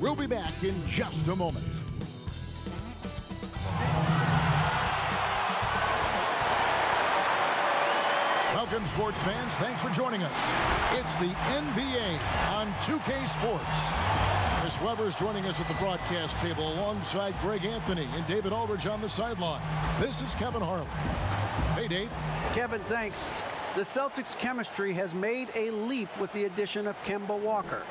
We'll be back in just a moment. Welcome, sports fans. Thanks for joining us. It's the NBA on 2K Sports. Chris Webber is joining us at the broadcast table alongside Greg Anthony and David Aldridge on the sideline. This is Kevin Harlan. Hey, Dave. Kevin, thanks. The Celtics' chemistry has made a leap with the addition of Kemba Walker.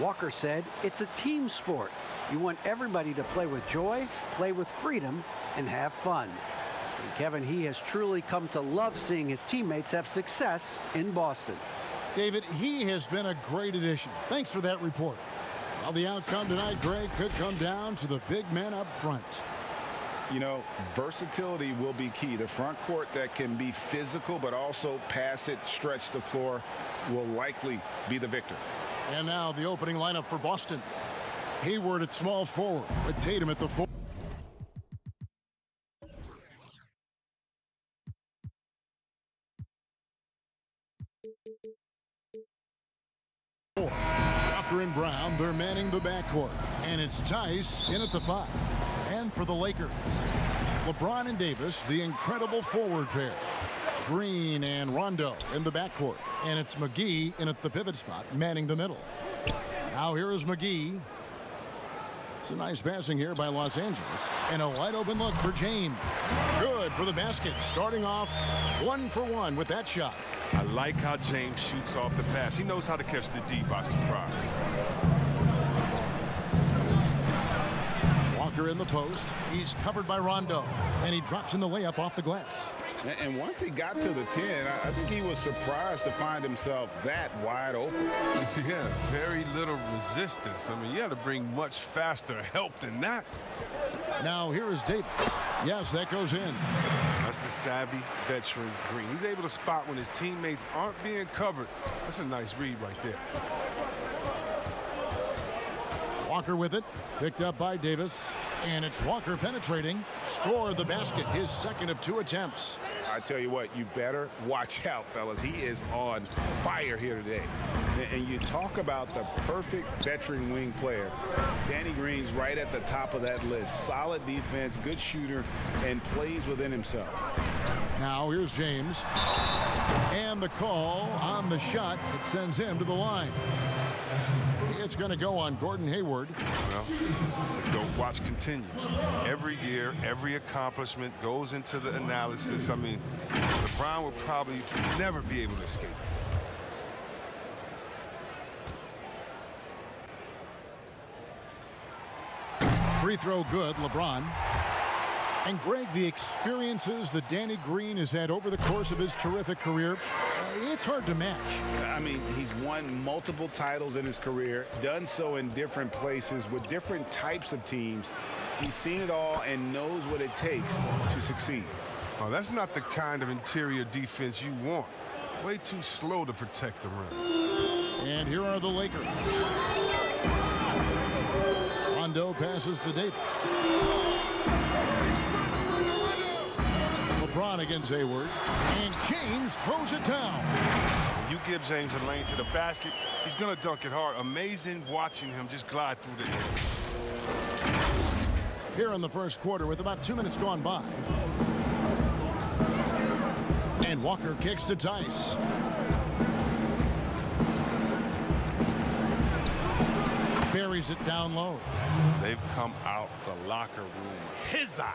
Walker said it's a team sport. You want everybody to play with joy, play with freedom, and have fun. And Kevin, he has truly come to love seeing his teammates have success in Boston. David, he has been a great addition. Thanks for that report. Well, the outcome tonight, Greg, could come down to the big men up front. You know, versatility will be key. The front court that can be physical but also pass it, stretch the floor will likely be the victor. And now the opening lineup for Boston. Hayward at small forward with Tatum at the 4. Walker and Brown, they're manning the backcourt. And it's Tice in at the 5. And for the Lakers, LeBron and Davis, the incredible forward pair. Green and Rondo in the backcourt. And it's McGee in at the pivot spot, manning the middle. Now here is McGee. It's a nice passing here by Los Angeles. And a wide open look for James. Good for the basket. Starting off 1 for 1 with that shot. I like how James shoots off the pass. He knows how to catch the D by surprise. Walker in the post. He's covered by Rondo. And he drops in the layup off the glass. And once he got to the 10, I think he was surprised to find himself that wide open. Yeah, very little resistance. I mean, you had to bring much faster help than that. Now here is Davis. Yes, that goes in. That's the savvy veteran Green. He's able to spot when his teammates aren't being covered. That's a nice read right there. Walker with it. Picked up by Davis. And it's Walker penetrating. Score the basket. His second of 2 attempts. I tell you what, you better watch out, fellas. He is on fire here today. And you talk about the perfect veteran wing player. Danny Green's right at the top of that list. Solid defense, good shooter, and plays within himself. Now here's James. And the call on the shot. It sends him to the line. It's going to go on Gordon Hayward. Well, the watch continues. Every year, every accomplishment goes into the analysis. I mean, LeBron will probably never be able to escape it. Free throw good, LeBron. And Greg, the experiences that Danny Green has had over the course of his terrific career, it's hard to match. I mean, he's won multiple titles in his career, done so in different places with different types of teams. He's seen it all and knows what it takes to succeed. Oh, that's not the kind of interior defense you want. Way too slow to protect the rim. And here are the Lakers. Rondo passes to Davis. LeBron against Hayward. And James throws it down. You give James a lane to the basket, he's going to dunk it hard. Amazing watching him just glide through the air. Here in the first quarter with about 2 minutes gone by. And Walker kicks to Tice. Buries it down low. They've come out the locker room. His eye.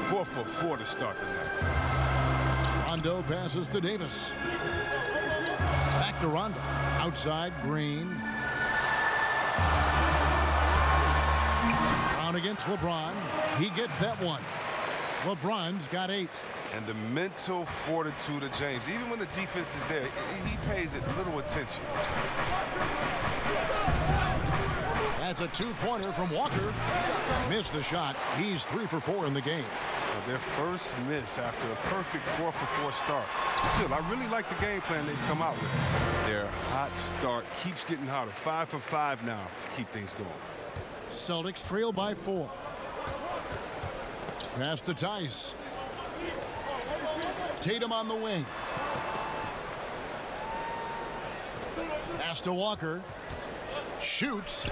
4 for 4 to start the night. Rondo passes to Davis. Back to Rondo. Outside, Green. Brown against LeBron. He gets that one. LeBron's got 8. And the mental fortitude of James. Even when the defense is there, he pays it little attention. That's a 2-pointer from Walker. Missed the shot. He's 3 for 4 in the game. Their first miss after a perfect 4 for 4 start. Still, I really like the game plan they've come out with. Their hot start keeps getting hotter. 5 for 5 now to keep things going. Celtics trail by 4. Pass to Tice. Tatum on the wing. Pass to Walker. Shoots.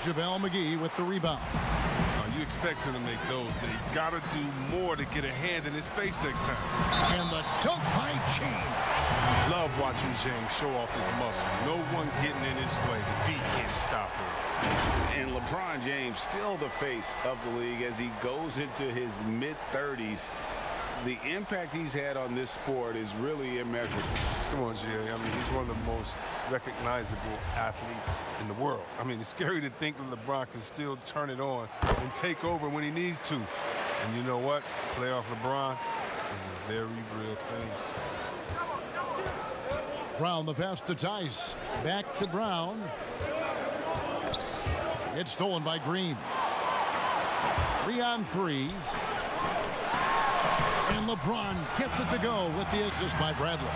JaVale McGee with the rebound. You expect him to make those. They got to do more to get a hand in his face next time. And the dunk by James. Love watching James show off his muscle. No one getting in his way. The beat can't stop him. And LeBron James still the face of the league as he goes into his mid-30s. The impact he's had on this sport is really immeasurable. Come on, Jay. I mean, he's one of the most recognizable athletes in the world. I mean, it's scary to think that LeBron can still turn it on and take over when he needs to. And you know what? Playoff LeBron is a very real thing. Brown the pass to Tice. Back to Brown. It's stolen by Green. 3-on-3. And LeBron gets it to go with the assist by Bradley.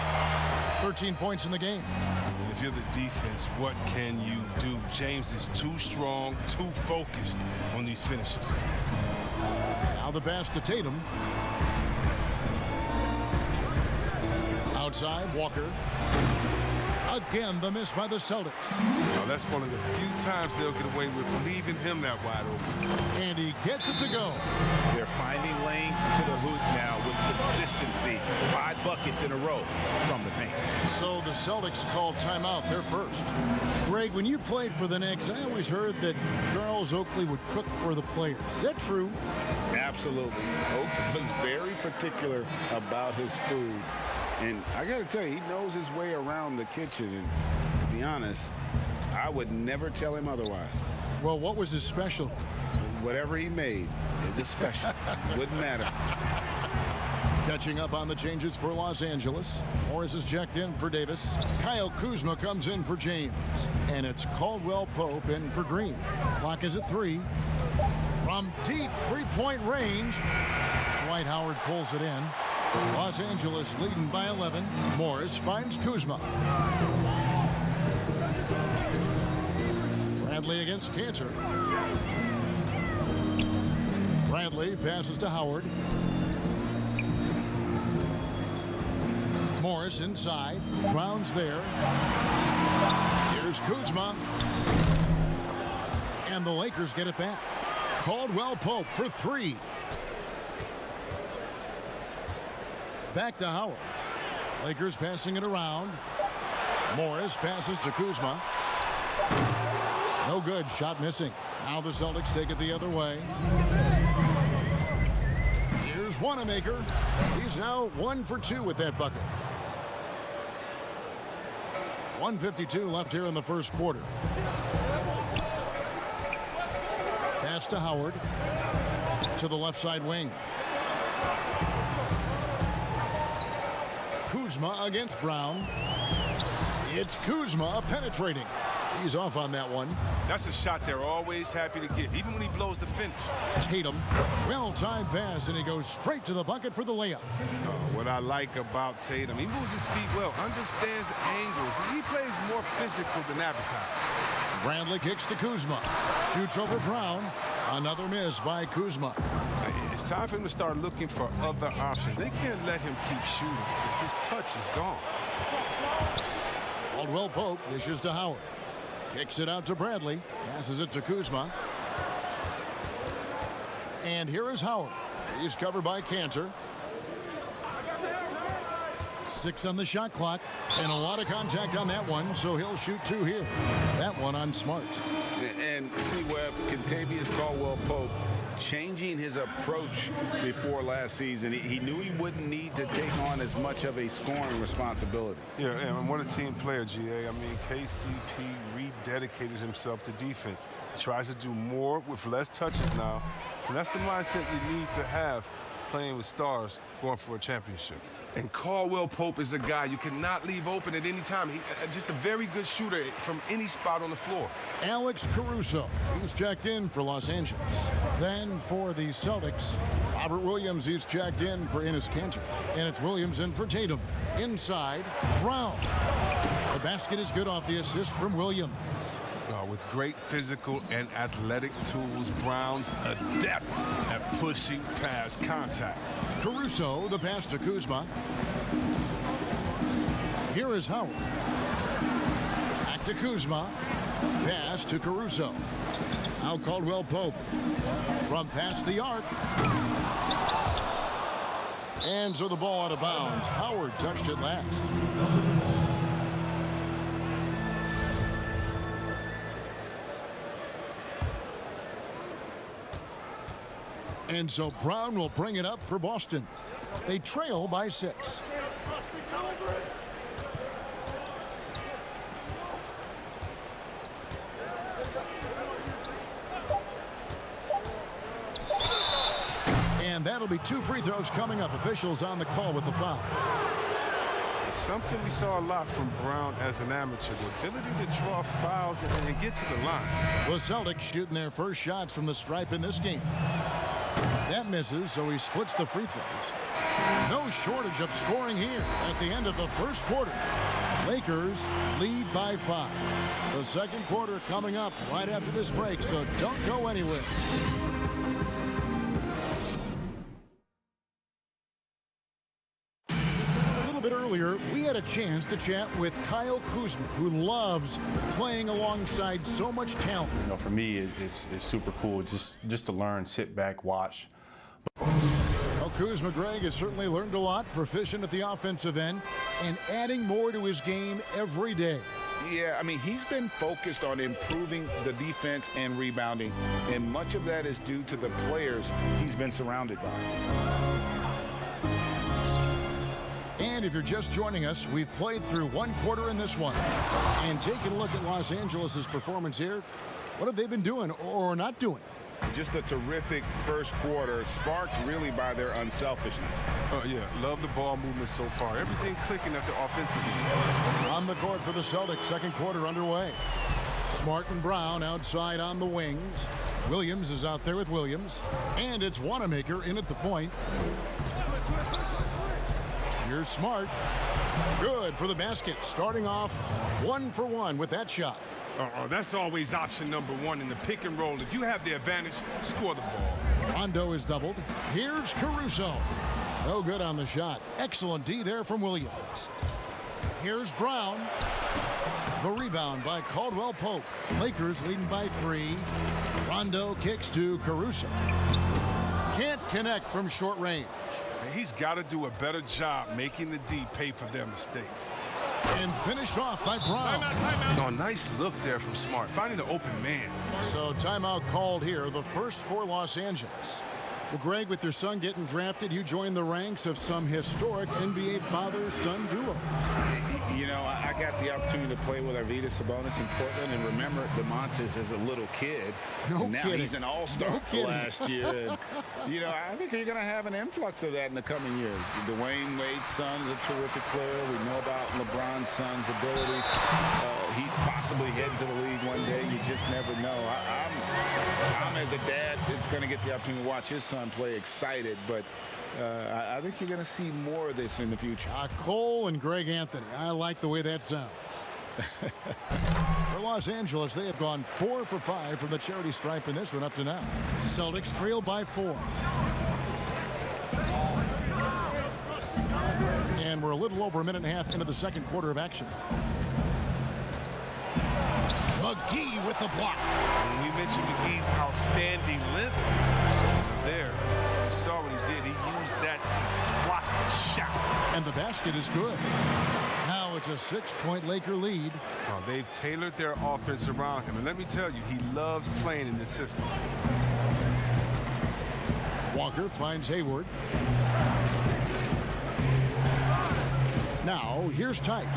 13 points in the game. And if you're the defense, what can you do? James is too strong, too focused on these finishes. Now the pass to Tatum. Outside, Walker. Again, the miss by the Celtics. Now, that's one of the few times they'll get away with leaving him that wide open. And he gets it to go. They're finding lanes to the hoop now with consistency. 5 buckets in a row from the paint. So the Celtics called timeout, their first. Greg, when you played for the Knicks, I always heard that Charles Oakley would cook for the players. Is that true? Absolutely. Oak was very particular about his food. And I got to tell you, he knows his way around the kitchen. And to be honest, I would never tell him otherwise. Well, what was his special? Whatever he made, it was special. Wouldn't matter. Catching up on the changes for Los Angeles. Morris is checked in for Davis. Kyle Kuzma comes in for James. And it's Caldwell Pope in for Green. Clock is at 3. From deep three-point range, Dwight Howard pulls it in. Los Angeles leading by 11. Morris finds Kuzma. Bradley against Cantor. Bradley passes to Howard. Morris inside. Brown's there. Here's Kuzma. And the Lakers get it back. Caldwell Pope for 3. Back to Howard. Lakers passing it around. Morris passes to Kuzma. No good. Shot missing. Now the Celtics take it the other way. Here's Wanamaker. He's now 1 for 2 with that bucket. 1:52 left here in the first quarter. Pass to Howard. To the left side wing. Kuzma against Brown. It's Kuzma penetrating. He's off on that one. That's a shot they're always happy to get, even when he blows the finish. Tatum, well-timed pass, and he goes straight to the bucket for the layup. What I like about Tatum, he moves his feet well, understands angles, and he plays more physical than advertised. Bradley kicks to Kuzma. Shoots over Brown. Another miss by Kuzma. It's time for him to start looking for other options. They can't let him keep shooting. His touch is gone. Caldwell Pope dishes to Howard. Kicks it out to Bradley. Passes it to Kuzma. And here is Howard. He's covered by Cantor. 6 on the shot clock. And a lot of contact on that one, so he'll shoot 2 here. That one on Smart. And see, Webb, Kentavious Caldwell-Pope changing his approach before last season. He knew he wouldn't need to take on as much of a scoring responsibility. Yeah, and what a team player, GA. I mean, KCP rededicated himself to defense. He tries to do more with less touches now, and that's the mindset you need to have playing with stars going for a championship. And Caldwell Pope is a guy you cannot leave open at any time. He's just a very good shooter from any spot on the floor. Alex Caruso, he's checked in for Los Angeles. Then for the Celtics, Robert Williams, he's checked in for Enes Kanter. And it's Williams in for Tatum. Inside, Brown. The basket is good off the assist from Williams. With great physical and athletic tools, Brown's adept at pushing past contact. Caruso, the pass to Kuzma. Here is Howard. Back to Kuzma. Pass to Caruso. Now Caldwell Pope from past the arc. And so the ball out of bounds. Howard touched it last. And so Brown will bring it up for Boston. They trail by 6. And that'll be 2 free throws coming up. Officials on the call with the foul. Something we saw a lot from Brown as an amateur, the ability to draw fouls and get to the line. The Celtics shooting their first shots from the stripe in this game. That misses, so he splits the free throws. No shortage of scoring here at the end of the first quarter. Lakers lead by 5. The second quarter coming up right after this break, so don't go anywhere. A little bit earlier, we had a chance to chat with Kyle Kuzma, who loves playing alongside so much talent. You know, for me, it's super cool just to learn, sit back, watch. Well, Kuzma, Greg, has certainly learned a lot, proficient at the offensive end, and adding more to his game every day. Yeah, I mean, he's been focused on improving the defense and rebounding, and much of that is due to the players he's been surrounded by. And if you're just joining us, we've played through 1 quarter in this one. And taking a look at Los Angeles' performance here, what have they been doing or not doing? Just a terrific first quarter, sparked really by their unselfishness. Yeah, love the ball movement so far. Everything clicking at the offensive end. On the court for the Celtics, second quarter underway. Smart and Brown outside on the wings. Williams is out there with Williams. And it's Wanamaker in at the point. Here's Smart. Good for the basket. Starting off 1 for 1 with that shot. That's always option number 1 in the pick and roll. If you have the advantage, score the ball. Rondo is doubled. Here's Caruso. No good on the shot. Excellent D there from Williams. Here's Brown. The rebound by Caldwell Pope. Lakers leading by 3. Rondo kicks to Caruso. Can't connect from short range. He's got to do a better job making the D pay for their mistakes. And finished off by Brown. No, nice look there from Smart, finding the open man. So timeout called here, the first for Los Angeles. Well, Greg, with your son getting drafted, you joined the ranks of some historic NBA father-son duo. You know, I got the opportunity to play with Arvydas Sabonis in Portland, and remember DeMontis as a little kid. No and now kidding. He's an all-star last year. And, you know, I think you're going to have an influx of that in the coming years. Dwayne Wade's son is a terrific player. We know about LeBron's son's ability. He's possibly heading to the league one day. You just never know. I'm as a dad, it's going to get the opportunity to watch his son play excited, but I think you're going to see more of this in the future. Cole and Greg Anthony. I like the way that sounds. For Los Angeles, they have gone 4 for 5 from the charity stripe in this one up to now. Celtics trail by 4. And we're a little over a minute and a half into the second quarter of action. McGee with the block. When we mentioned McGee's outstanding length there, you saw what he did. He used that to swat the shot. And the basket is good. Now it's a 6-point Laker lead. They've tailored their offense around him. And let me tell you, he loves playing in this system. Walker finds Hayward. Now here's Tice.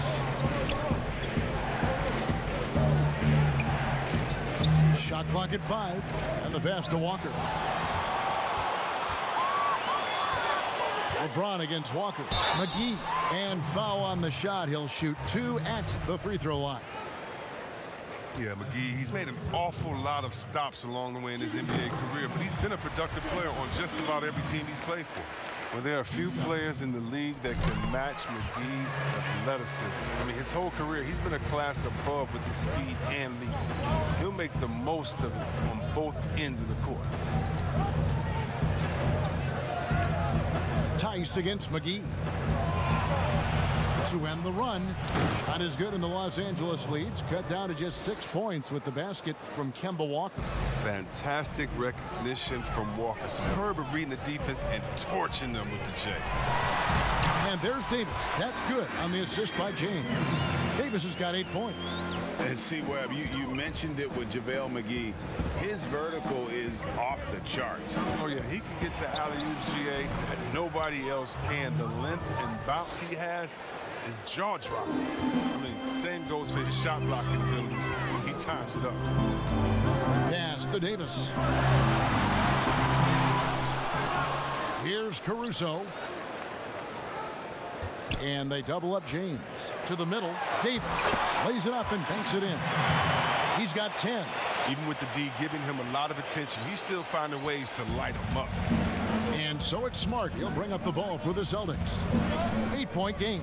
Shot clock at 5, and the pass to Walker. LeBron against Walker. McGee, and foul on the shot. He'll shoot 2 at the free throw line. Yeah, McGee, he's made an awful lot of stops along the way in his NBA career, but he's been a productive player on just about every team he's played for. Well, there are a few players in the league that can match McGee's athleticism. I mean, his whole career, he's been a class above with his speed and lead. He'll make the most of it on both ends of the court. Tice against McGee. to end the run. Shot is good, and the Los Angeles leads cut down to just 6 points with the basket from Kemba Walker. Fantastic recognition from Walker. Superb at reading the defense and torching them with the J. And there's Davis. That's good on the assist by James. Davis has got 8 points. And see, Webb, you mentioned it with JaVale McGee. His vertical is off the charts. Oh, yeah, he can get to alley-oops, GA, that nobody else can. The length and bounce he has is jaw-dropping. I mean, same goes for his shot blocking abilities. He times it up. Pass to Davis. Here's Caruso. And they double up James. To the middle, Davis lays it up and banks it in. He's got 10. Even with the D giving him a lot of attention, he's still finding ways to light him up. And so it's Smart. He'll bring up the ball for the Celtics. 8-point game.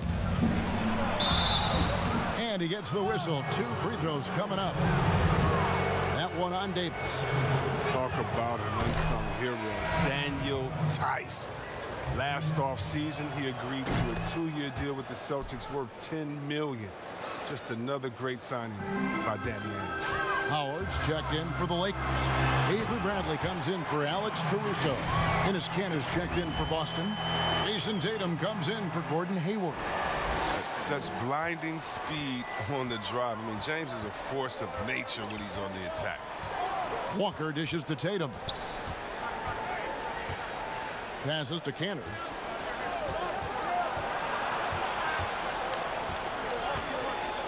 And he gets the whistle. 2 free throws coming up. That one on Davis. Talk about an unsung hero, Daniel Tice. Last offseason, he agreed to a 2-year deal with the Celtics worth $10 million. Just another great signing by Danny Ainge. Howard's checked in for the Lakers. Avery Bradley comes in for Alex Caruso. Dennis Kanter's checked in for Boston. Jason Tatum comes in for Gordon Hayward. Such blinding speed on the drive. I mean, James is a force of nature when he's on the attack. Walker dishes to Tatum. Passes to Kanter.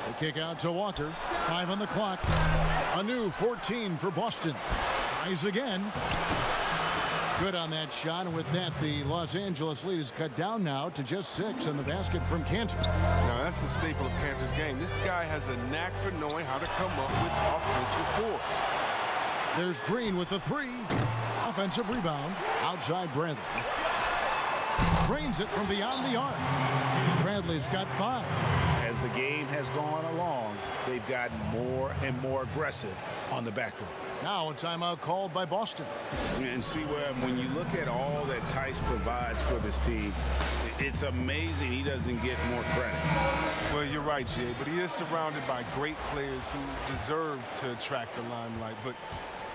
The kick out to Walker. 5 on the clock. A new 14 for Boston. Tries again. Good on that shot, and with that, the Los Angeles lead is cut down now to just 6 on the basket from Kanter. Now, that's a staple of Kanter's game. This guy has a knack for knowing how to come up with offensive boards. There's Green with the 3. Offensive rebound. Outside Bradley. Drains it from beyond the arc. Bradley's got 5. As the game has gone along, they've gotten more and more aggressive on the backcourt. Now a timeout called by Boston. And see, Webb, when you look at all that Tice provides for this team, it's amazing he doesn't get more credit. Well, you're right, Jay, but he is surrounded by great players who deserve to attract the limelight. But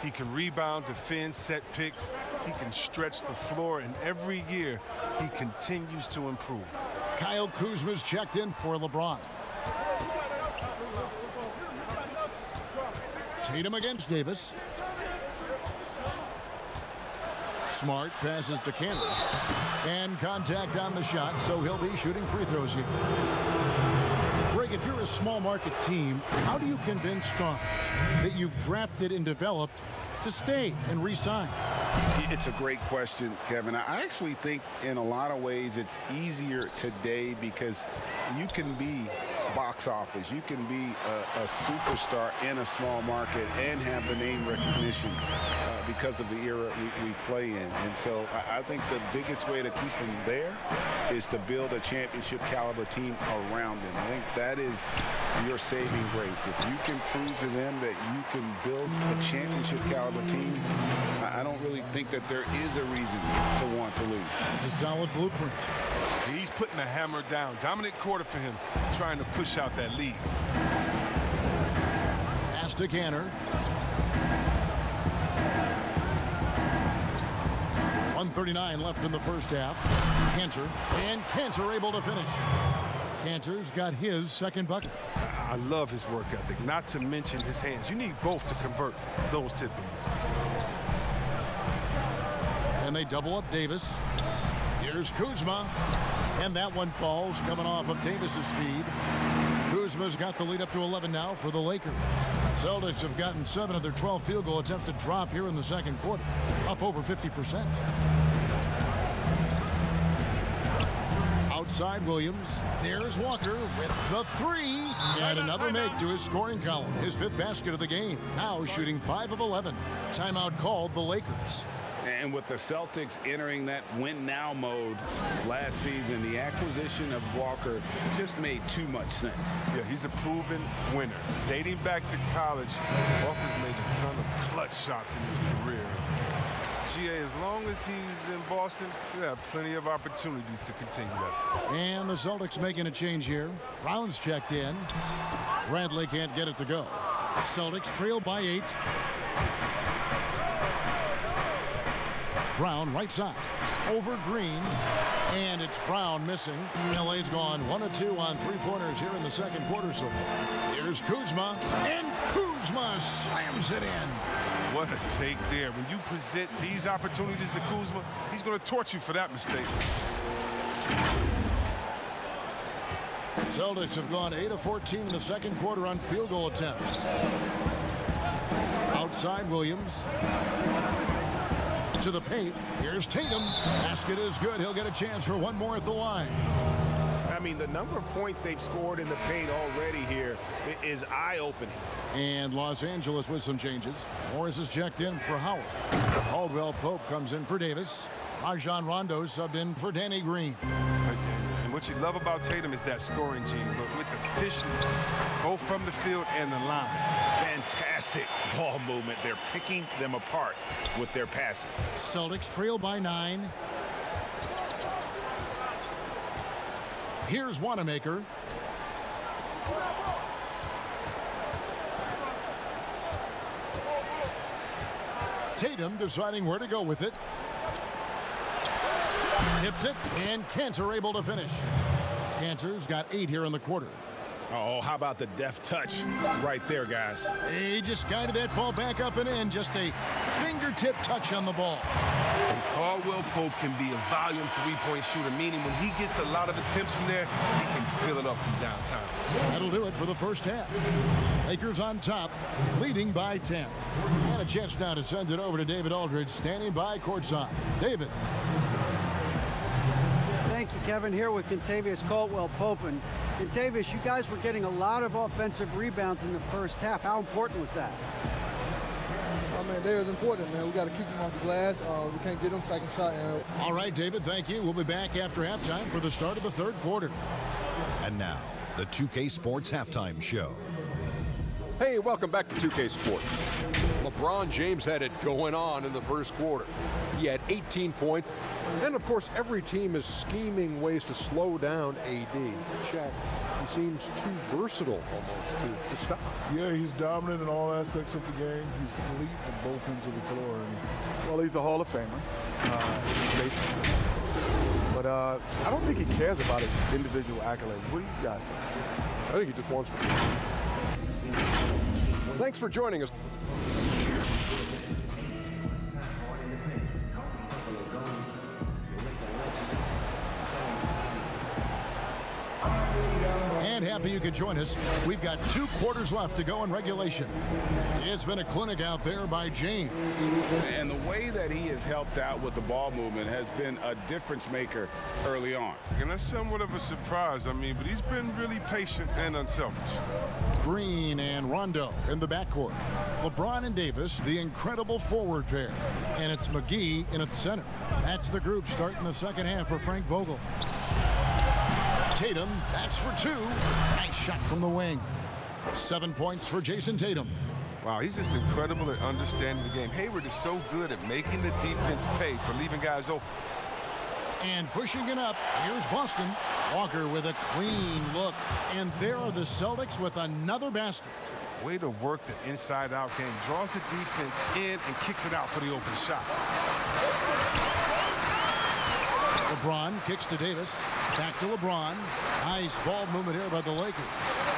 he can rebound, defend, set picks. He can stretch the floor, and every year he continues to improve. Kyle Kuzma's checked in for LeBron. Tatum against Davis. Smart passes to Kanter. And contact on the shot, so he'll be shooting free throws here. Greg, if you're a small market team, how do you convince stars that you've drafted and developed to stay and re-sign? It's a great question, Kevin. I actually think in a lot of ways it's easier today because you can be box office. You can be a superstar in a small market and have the name recognition because of the era we play in. And so I think the biggest way to keep them there is to build a championship caliber team around them. I think that is your saving grace. If you can prove to them that you can build a championship caliber team, I don't really think that there is a reason to want to lose. It's a solid blueprint. He's putting the hammer down. Dominant quarter for him, trying to push out that lead. Pass to Kanter. 1:39 left in the first half. Kanter able to finish. Kanter's got his second bucket. I love his work ethic, not to mention his hands. You need both to convert those tip-ins. And they double up Davis. Here's Kuzma. And that one falls coming off of Davis's feed. Kuzma's got the lead up to 11 now for the Lakers. Celtics have gotten 7 of their 12 field goal attempts to drop here in the second quarter, up over 50%. Outside Williams. There's Walker with the 3. And another make to his scoring column. His 5th basket of the game. Now shooting 5 of 11. Timeout called the Lakers. And with the Celtics entering that win-now mode last season, the acquisition of Walker just made too much sense. Yeah, he's a proven winner. Dating back to college, Walker's made a ton of clutch shots in his career. GA, as long as he's in Boston, we have plenty of opportunities to continue that. And the Celtics making a change here. Brown's checked in. Bradley can't get it to go. Celtics trail by 8. Brown right side. Over Green. And it's Brown missing. LA's gone 1 of 2 on 3-pointers here in the second quarter so far. Here's Kuzma. And Kuzma slams it in. What a take there. When you present these opportunities to Kuzma, he's going to torch you for that mistake. Celtics have gone 8 of 14 in the second quarter on field goal attempts. Outside Williams. To the paint. Here's Tatum. Basket is good. He'll get a chance for one more at the line. I mean, the number of points they've scored in the paint already here is eye-opening. And Los Angeles with some changes. Morris is checked in for Howard. Caldwell Pope comes in for Davis. Rajon Rondo subbed in for Danny Green. And what you love about Tatum is that scoring gene, but with efficiency, both from the field and the line. Fantastic ball movement. They're picking them apart with their passing. Celtics trail by 9. Here's Wanamaker. Tatum deciding where to go with it. Tips it, and Cantor able to finish. Cantor's got 8 here in the quarter. Oh, how about the deft touch right there, guys? He just guided that ball back up and in. Just a fingertip touch on the ball. And Caldwell Pope can be a volume 3-point shooter, meaning when he gets a lot of attempts from there, he can fill it up from downtown. That'll do it for the first half. Lakers on top, leading by 10. And a chance now to send it over to David Aldridge, standing by courtside. David. Thank you, Kevin. Here with Kentavious Caldwell-Pope. And Kentavious, you guys were getting a lot of offensive rebounds in the first half. How important was that? I mean, they was important, man. We got to keep them off the glass. We can't get them second shot. All right, David, thank you. We'll be back after halftime for the start of the third quarter. And now, the 2K Sports Halftime Show. Hey, welcome back to 2K Sports. LeBron James had it going on in the first quarter. He had 18 points. And, of course, every team is scheming ways to slow down AD. Shaq, he seems too versatile almost to stop. Yeah, he's dominant in all aspects of the game. He's elite at both ends of the floor. And, well, he's a Hall of Famer. But I don't think he cares about his individual accolades. What do you guys think? I think he just wants to. Thanks for joining us. And happy you could join us. We've got 2 quarters left to go in regulation. It's been a clinic out there by James. And the way that he has helped out with the ball movement has been a difference maker early on. And that's somewhat of a surprise, but he's been really patient and unselfish. Green and Rondo in the backcourt. LeBron and Davis, the incredible forward pair. And it's McGee in at the center. That's the group starting the second half for Frank Vogel. Tatum, that's for 2. Nice shot from the wing. 7 points for Jason Tatum. Wow, he's just incredible at understanding the game. Hayward is so good at making the defense pay for leaving guys open. And pushing it up, here's Boston. Walker with a clean look. And there are the Celtics with another basket. Way to work the inside-out game. Draws the defense in and kicks it out for the open shot. LeBron kicks to Davis. Back to LeBron. Nice ball movement here by the Lakers.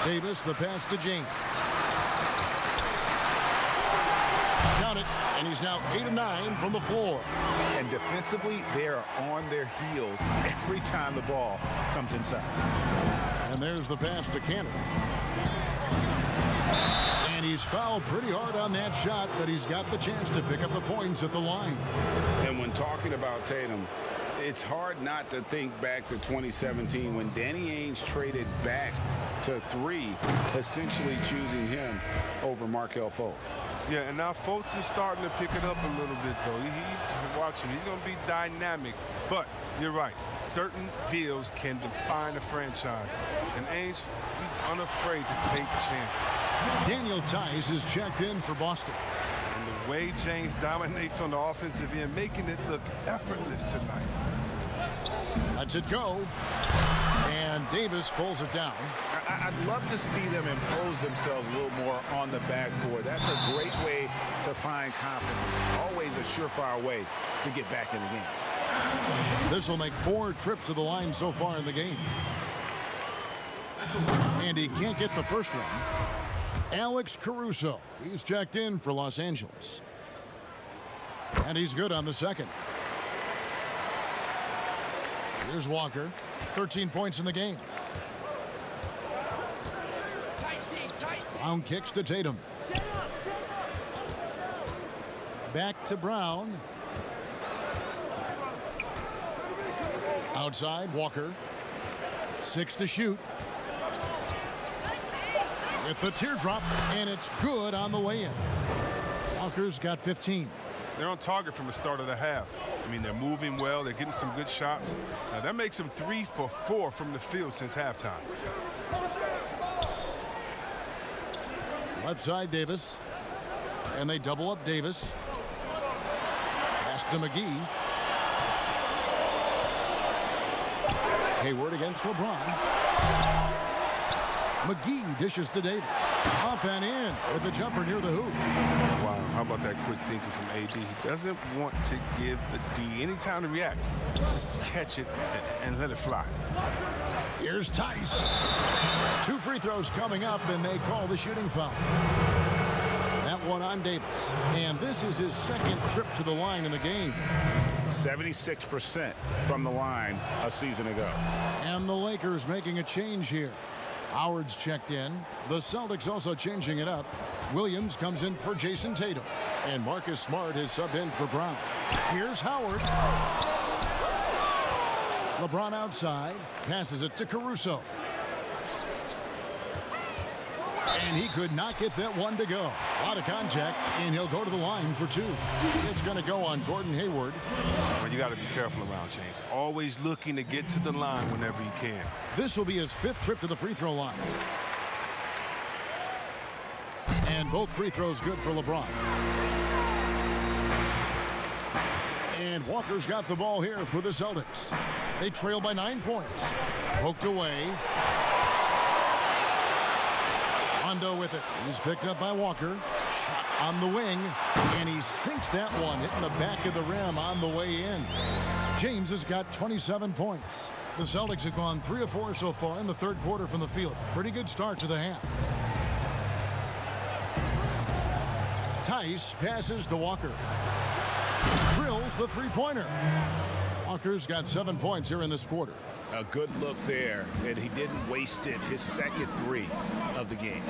Davis, the pass to James. Count it, and he's now 8 of 9 from the floor. And defensively, they are on their heels every time the ball comes inside. And there's the pass to Cantor. And he's fouled pretty hard on that shot, but he's got the chance to pick up the points at the line. And when talking about Tatum, it's hard not to think back to 2017 when Danny Ainge traded back to 3, essentially choosing him over Markelle Fultz. Yeah, and now Fultz is starting to pick it up a little bit, though. He's watching. He's going to be dynamic. But you're right. Certain deals can define a franchise. And Ainge, he's unafraid to take chances. Daniel Tice is checked in for Boston. And the The way James dominates on the offensive end, making it look effortless tonight. Lets it go. And Davis pulls it down. I'd love to see them impose themselves a little more on the backboard. That's a great way to find confidence. Always a surefire way to get back in the game. This will make 4 trips to the line so far in the game. And he can't get the first one. Alex Caruso. He's checked in for Los Angeles. And he's good on the second. Here's Walker. 13 points in the game. Brown kicks to Tatum. Back to Brown. Outside, Walker. 6 to shoot. With the teardrop, and it's good on the way in. Walker's got 15. They're on target from the start of the half. I mean, they're moving well. They're getting some good shots. Now, that makes them 3 for 4 from the field since halftime. Left side, Davis. And they double up Davis. Pass to McGee. Hayward against LeBron. McGee dishes to Davis. Up and in with the jumper near the hoop. Wow, how about that quick thinking from AD? He doesn't want to give the D any time to react. Just catch it and let it fly. Here's Tice. 2 free throws coming up, and they call the shooting foul. That one on Davis. And this is his second trip to the line in the game. 76% from the line a season ago. And the Lakers making a change here. Howard's checked in. The Celtics also changing it up. Williams comes in for Jason Tatum. And Marcus Smart is subbed in for Brown. Here's Howard. LeBron outside. Passes it to Caruso. And he could not get that one to go. Out of contact, and he'll go to the line for 2. It's going to go on Gordon Hayward. Well, you got to be careful around James. Always looking to get to the line whenever you can. This will be his 5th trip to the free throw line. And both free throws good for LeBron. And Walker's got the ball here for the Celtics. They trail by 9 points. Poked away. Rondo with it. He's picked up by Walker. Shot on the wing. And he sinks that one, hitting the back of the rim on the way in. James has got 27 points. The Celtics have gone 3 of 4 so far in the third quarter from the field. Pretty good start to the half. Tice passes to Walker. Drills the three-pointer. Walker's got 7 points here in this quarter. A good look there, and he didn't waste it. His second 3 of the game.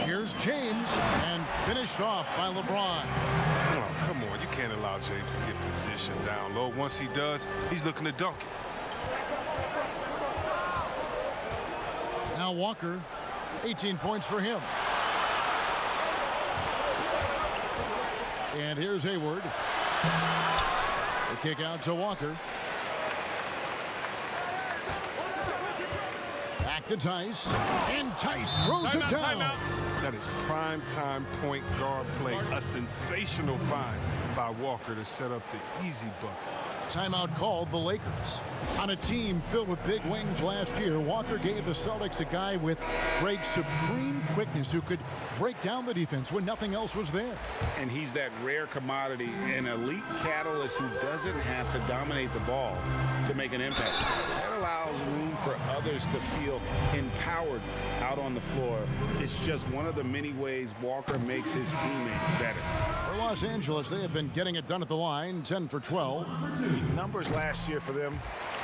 Here's James, and finished off by LeBron. Oh, come on. You can't allow James to get position down low. Once he does, he's looking to dunk it. Now Walker, 18 points for him. And here's Hayward. The kick out to Walker. Back to Tice. And Tice throws it down. That is prime-time point guard play. A sensational find by Walker to set up the easy bucket. Timeout called the Lakers. On a team filled with big wings last year, Walker gave the Celtics a guy with great supreme quickness who could break down the defense when nothing else was there. And he's that rare commodity, an elite catalyst who doesn't have to dominate the ball to make an impact. That allows room for others to feel empowered out on the floor. It's just one of the many ways Walker makes his teammates better. For Los Angeles, they have been getting it done at the line, 10 for 12. Numbers last year for them,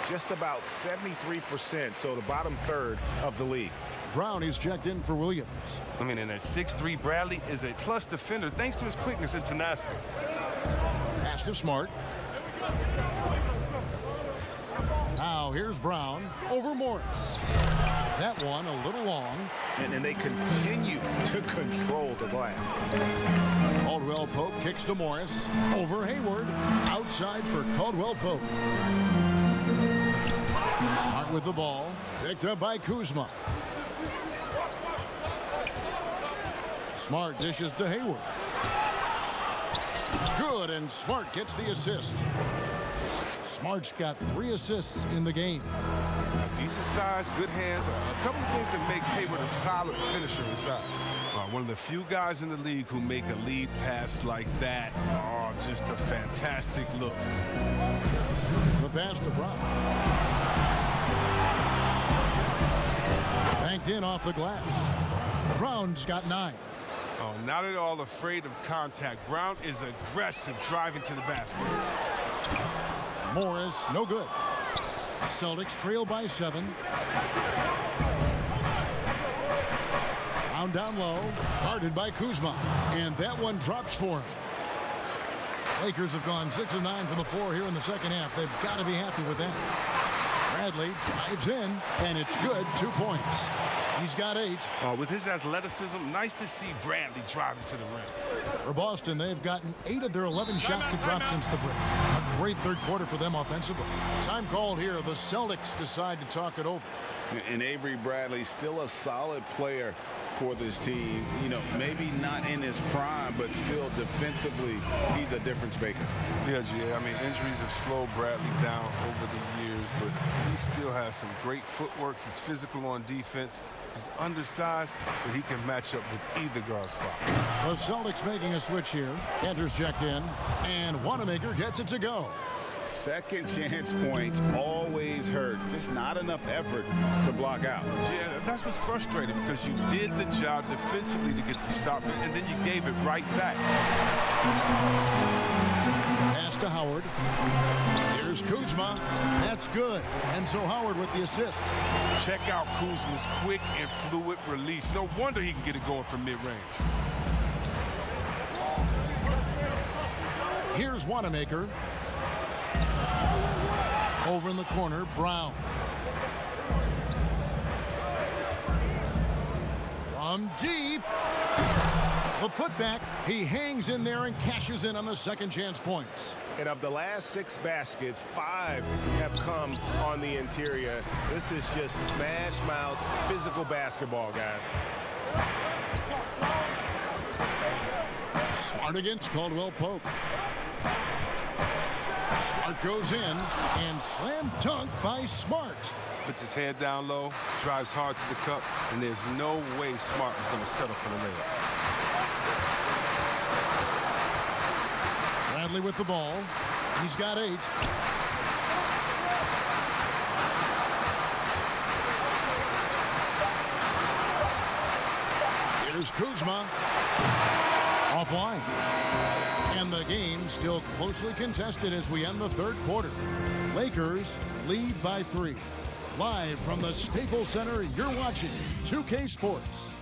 just about 73%, so the bottom third of the league. Brown is checked in for Williams. I mean, and that 6'3" Bradley is a plus defender thanks to his quickness and tenacity. Pass to Smart. Now here's Brown over Morris. That one a little long. And they continue to control the glass. Caldwell Pope kicks to Morris. Over Hayward. Outside for Caldwell Pope. Smart with the ball. Picked up by Kuzma. Smart dishes to Hayward. Good, and Smart gets the assist. Smart's got 3 assists in the game. Decent size, good hands, a couple of things that make Hayward a solid finisher inside. One of the few guys in the league who make a lead pass like that. Oh, just a fantastic look. The pass to Brown. Banked in off the glass. Brown's got 9. Oh, not at all afraid of contact. Brown is aggressive driving to the basket. Morris, no good. Celtics trail by 7. Down low, guarded by Kuzma, and that one drops for him. Lakers have gone 6 of 9 from the floor here in the second half. They've got to be happy with that. Bradley drives in, and it's good. 2 points. He's got 8. With his athleticism, nice to see Bradley driving to the rim. For Boston, they've gotten 8 of their 11 shots to drop since the break. A great third quarter for them offensively. Time called here. The Celtics decide to talk it over. And Avery Bradley, still a solid player for this team. You know, maybe not in his prime, but still defensively, he's a difference maker. Yeah, GA. I mean, injuries have slowed Bradley down over the years, but he still has some great footwork. He's physical on defense. He's undersized, but he can match up with either guard spot. The Celtics making a switch here. Cantor's checked in, and Wanamaker gets it to go. Second chance points always hurt. Just not enough effort to block out. Yeah, that's what's frustrating, because you did the job defensively to get the stop, and then you gave it right back. Pass to Howard. Here's Kuzma. That's good. And so Howard with the assist. Check out Kuzma's quick and fluid release. No wonder he can get it going from mid-range. Here's Wanamaker. Over in the corner, Brown. From deep. The putback. He hangs in there and cashes in on the second chance points. And of the last 6 baskets, 5 have come on the interior. This is just smash mouth physical basketball, guys. Smart against Caldwell Pope. Smart goes in, and slam dunk by Smart. Puts his head down low, drives hard to the cup, and there's no way Smart is going to settle for the layup. Bradley with the ball. He's got 8. Here's Kuzma. Offline. And the game still closely contested as we end the third quarter. Lakers lead by 3. Live from the Staples Center, you're watching 2K Sports.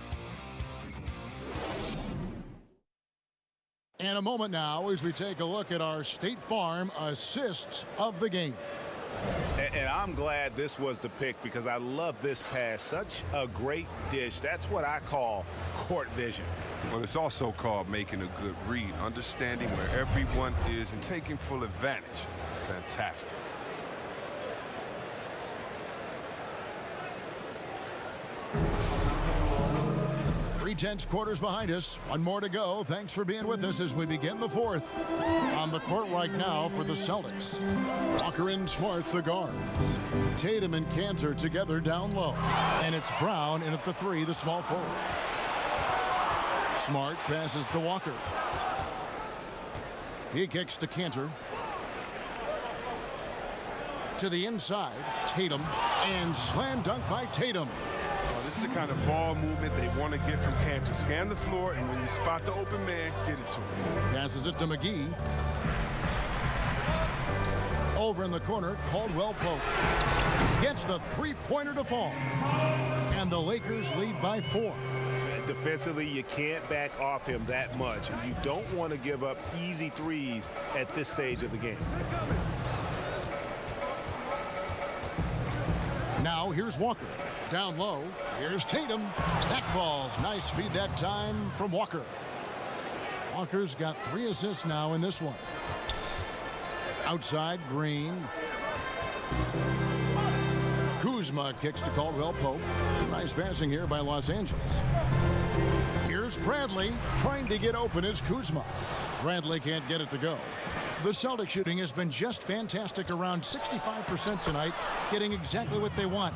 And a moment now as we take a look at our State Farm assists of the game. And I'm glad this was the pick, because I love this pass. Such a great dish. That's what I call court vision. Well, it's also called making a good read, understanding where everyone is and taking full advantage. Fantastic. 3/10 quarters behind us. 1 more to go. Thanks for being with us as we begin the 4th. On the court right now for the Celtics. Walker and Smart, the guards. Tatum and Cantor together down low. And it's Brown in at the 3, the small forward. Smart passes to Walker. He kicks to Cantor. To the inside, Tatum, and slam dunk by Tatum. This is the kind of ball movement they want to get from Cantor. Scan the floor, and when you spot the open man, get it to him. Passes it to McGee. Over in the corner, Caldwell Pope. Gets the 3-pointer to fall. And the Lakers lead by 4. Defensively, you can't back off him that much. You don't want to give up easy threes at this stage of the game. Now here's Walker. Down low. Here's Tatum. That falls. Nice feed that time from Walker. Walker's got 3 assists now in this one. Outside, Green. Kuzma kicks to Caldwell Pope. Nice passing here by Los Angeles. Here's Bradley trying to get open as Kuzma. Bradley can't get it to go. The Celtics shooting has been just fantastic, around 65% tonight, getting exactly what they want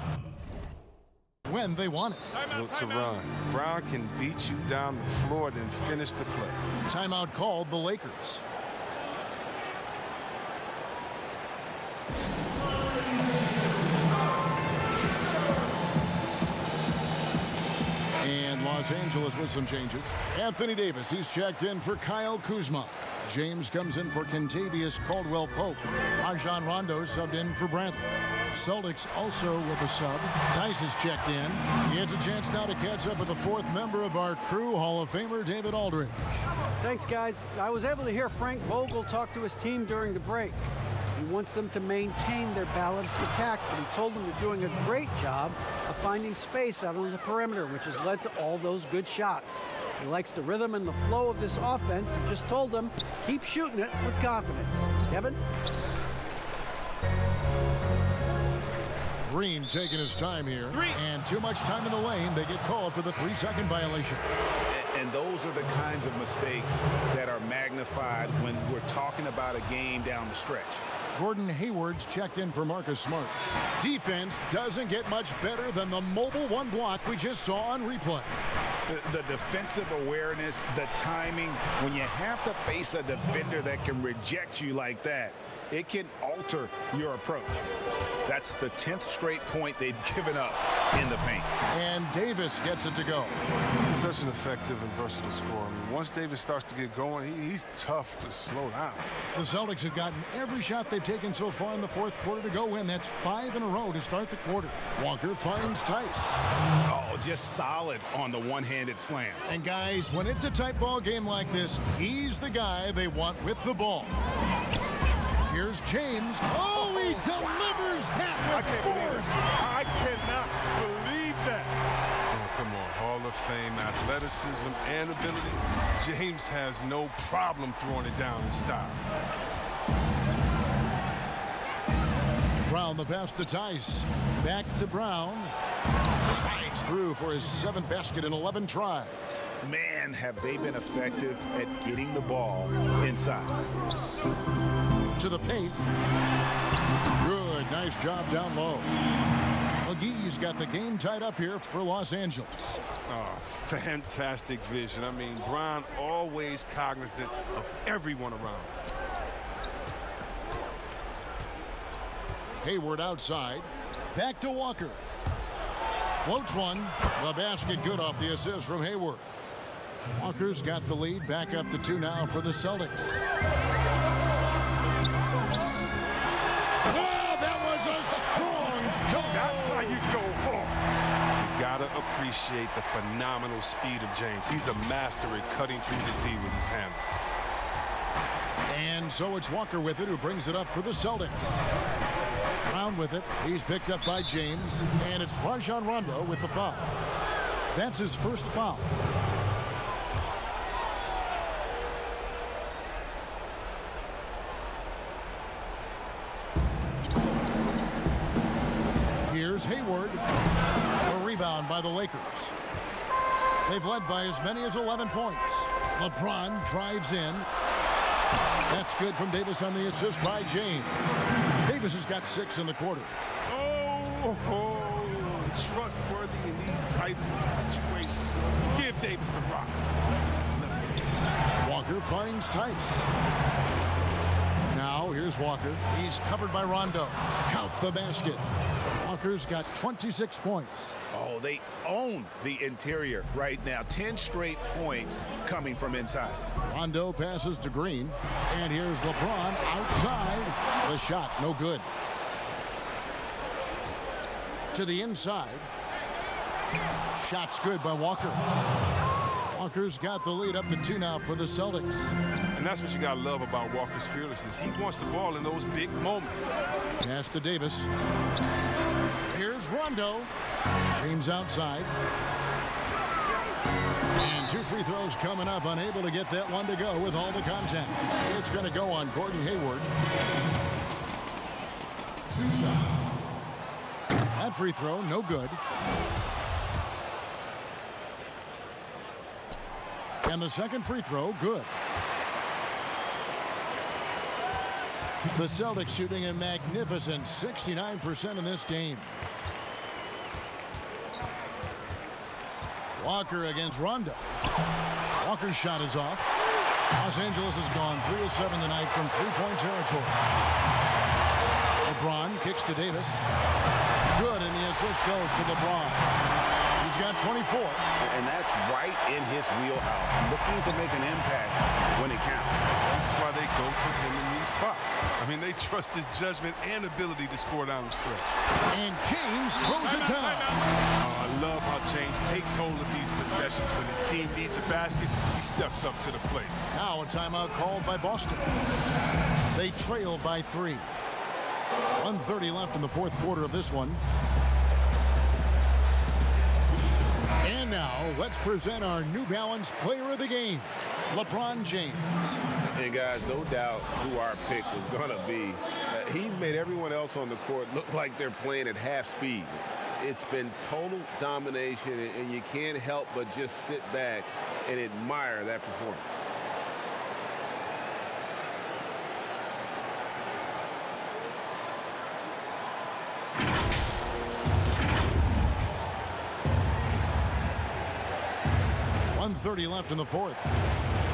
when they want it. Look to run. Brown can beat you down the floor, then finish the play. Timeout called the Lakers. And Los Angeles with some changes. Anthony Davis, he's checked in for Kyle Kuzma. James comes in for Kentavious Caldwell-Pope. Rajon Rondo subbed in for Bradley. Celtics also with a sub. Tice is checked in. He has a chance now to catch up with the fourth member of our crew, Hall of Famer David Aldridge. Thanks, guys. I was able to hear Frank Vogel talk to his team during the break. He wants them to maintain their balanced attack, but he told them they're doing a great job of finding space out on the perimeter, which has led to all those good shots. He likes the rhythm and the flow of this offense. He just told them, keep shooting it with confidence. Kevin? Green taking his time here. And too much time in the lane. They get called for the 3-second violation. And those are the kinds of mistakes that are magnified when we're talking about a game down the stretch. Gordon Hayward's checked in for Marcus Smart. Defense doesn't get much better than the mobile one block we just saw on replay. The defensive awareness, the timing, when you have to face a defender that can reject you like that, it can alter your approach. That's the 10th straight point they've given up in the paint. And Davis gets it to go. Such an effective and versatile scorer. I mean, once Davis starts to get going, he's tough to slow down. The Celtics have gotten every shot they've taken so far in the fourth quarter to go win. That's 5 in a row to start the quarter. Walker finds Tice. Oh, just solid on the one-handed slam. And guys, when it's a tight ball game like this, he's the guy they want with the ball. Here's James. Oh, he delivers that with force. I cannot believe that. Oh, come on. Hall of Fame, athleticism, and ability. James has no problem throwing it down in style. Brown the pass to Tice. Back to Brown. Slides through for his 7th basket in 11 tries. Man, have they been effective at getting the ball inside. To the paint. Good, nice job down low. McGee's got the game tied up here for Los Angeles. Oh, fantastic vision. I mean, Brown always cognizant of everyone around. Hayward outside. Back to Walker. Floats one. The basket good off the assist from Hayward. Walker's got the lead. Back up to 2 now for the Celtics. That's how you go home. You gotta appreciate the phenomenal speed of James. He's a master at cutting through the D with his hands. And so it's Walker with it, who brings it up for the Celtics. Brown with it. He's picked up by James. And it's Rajon Rondo with the foul. That's his first foul. Here's Hayward. A rebound by the Lakers. They've led by as many as 11 points. LeBron drives in. That's good from Davis on the assist by James. Davis has got 6 in the quarter. Oh, trustworthy in these types of situations. Give Davis the rock. Walker finds Tice. Now here's Walker. He's covered by Rondo. Count the basket. Walker's got 26 points. Oh, they own the interior right now. 10 straight points coming from inside. Rondo passes to Green. And here's LeBron outside. The shot, no good. To the inside. Shot's good by Walker. Walker's got the lead up to 2 now for the Celtics. And that's what you gotta love about Walker's fearlessness. He wants the ball in those big moments. Pass to Davis. Here's Rondo. James outside. And 2 free throws coming up. Unable to get that one to go with all the contact. It's going to go on Gordon Hayward. 2 shots. That free throw, no good. And the second free throw, good. The Celtics shooting a magnificent 69% in this game. Walker against Rondo. Walker's shot is off. Los Angeles has gone 3 of 7 tonight from three-point territory. LeBron kicks to Davis. Good, and the assist goes to LeBron. He's got 24. And that's right in his wheelhouse, looking to make an impact when it counts. This is why they go to him in these spots. I mean, they trust his judgment and ability to score down the stretch. And James throws it down. I love how James takes hold of these possessions. When his team needs a basket, he steps up to the plate. Now a timeout called by Boston. They trail by 3. 1:30 left in the fourth quarter of this one. And now let's present our New Balance player of the game, LeBron James. And guys, no doubt who our pick was going to be. He's made everyone else on the court look like they're playing at half speed. It's been total domination, and you can't help but just sit back and admire that performance. .30 left in the fourth.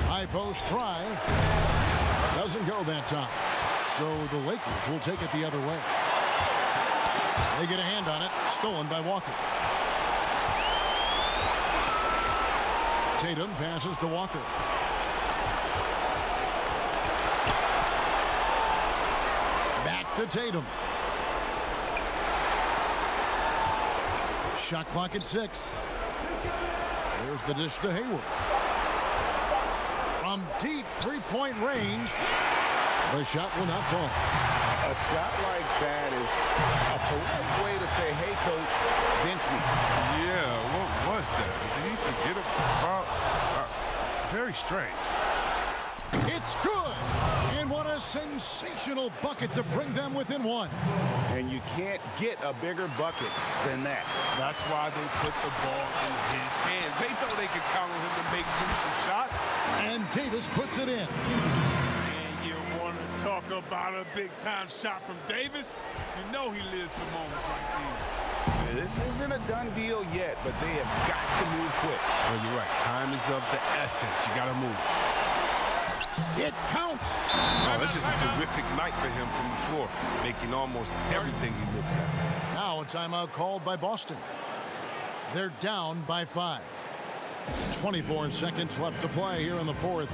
High post try. Doesn't go that time. So the Lakers will take it the other way. They get a hand on it. Stolen by Walker. Tatum passes to Walker. Back to Tatum. Shot clock at 6. There's the dish to Hayward. From deep three-point range, the shot will not fall. A shot like that is a polite way to say, hey, coach, bench me. Yeah, what was that? Did he forget about? Very strange. It's good. And what a sensational bucket to bring them within 1. And you can't get a bigger bucket than that. That's why they put the ball in his hands. They know they could count on him to make crucial shots. And Davis puts it in. And you want to talk about a big-time shot from Davis? You know he lives for moments like these. This isn't a done deal yet, but they have got to move quick. Well, you're right. Time is of the essence. You got to move. It counts. Oh, that's just a terrific night for him from the floor, making almost everything he looks at. Now a timeout called by Boston. They're down by 5. 24 seconds left to play here in the fourth.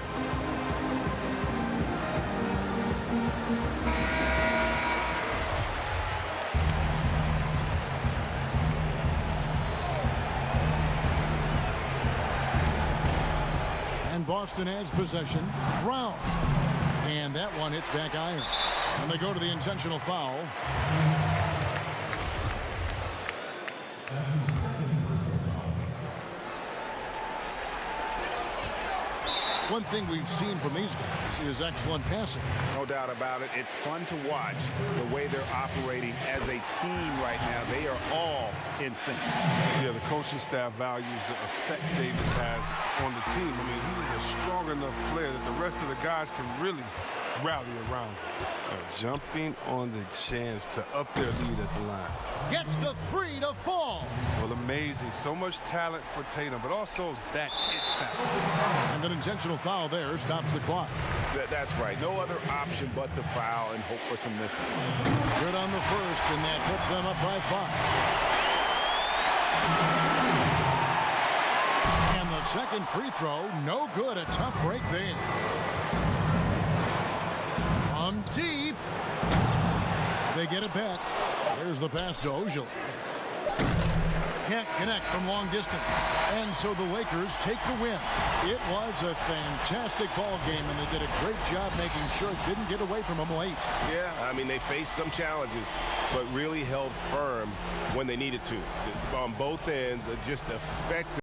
And Boston has possession. Brown. And that one hits back iron. And they go to the intentional foul. One thing we've seen from these guys is excellent passing. No doubt about it. It's fun to watch the way they're operating as a team right now. They are all in sync. Yeah, the coaching staff values the effect Davis has on the team. I mean, he's a strong enough player that the rest of the guys can really rally around. Jumping on the chance to up their lead at the line. Gets the 3 to fall. Well, amazing. So much talent for Tatum, but also that it factor. And an intentional foul there stops the clock. That's right. No other option but to foul and hope for some missing. Good on the first, and that puts them up by 5. And the second free throw, no good. A tough break there. From deep. They get it back. There's the pass to Ojale. Can't connect from long distance. And so the Lakers take the win. It was a fantastic ball game, and they did a great job making sure it didn't get away from them late. Yeah, I mean, they faced some challenges, but really held firm when they needed to. On both ends, just effective.